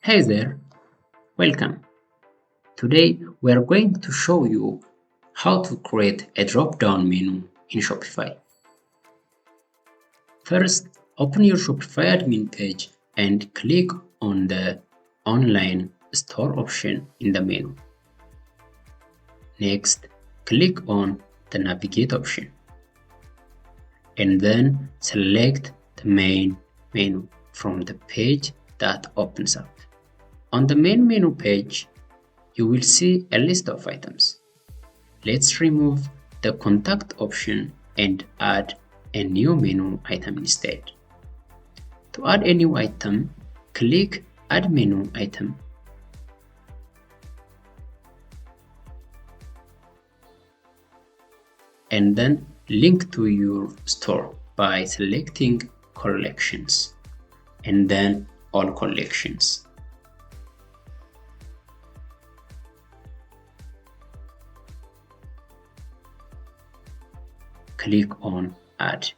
Hey there, welcome. Today we are going to show you how to create a drop-down menu in Shopify. First, open your Shopify admin page and click on the online store option in the menu. Next, click on the navigate option and then select the main menu from the page that opens up. On the main menu page, you will see a list of items. Let's remove the contact option and add a new menu item instead. To add a new item, click Add Menu Item. And then link to your store by selecting Collections and then All Collections. Click on Add.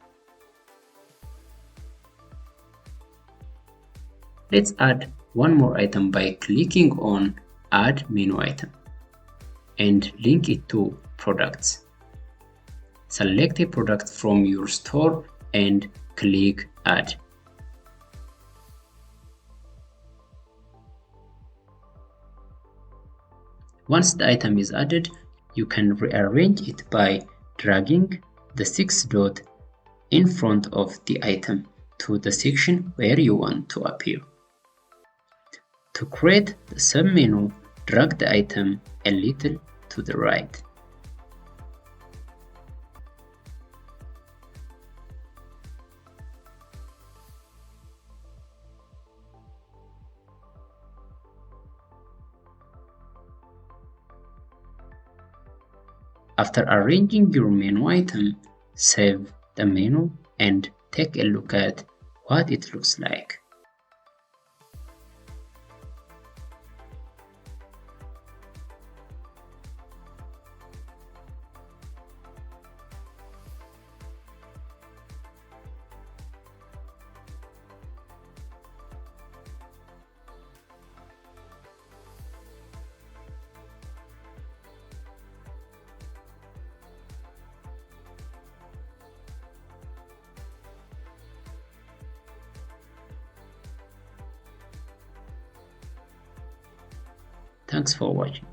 Let's add one more item by clicking on Add Menu Item and link it to Products. Select a product from your store and click Add. Once the item is added, you can rearrange it by dragging the 6 dot in front of the item to the section where you want to appear. To create the submenu, drag the item a little to the right. After arranging your menu item, save the menu and take a look at what it looks like. Thanks for watching.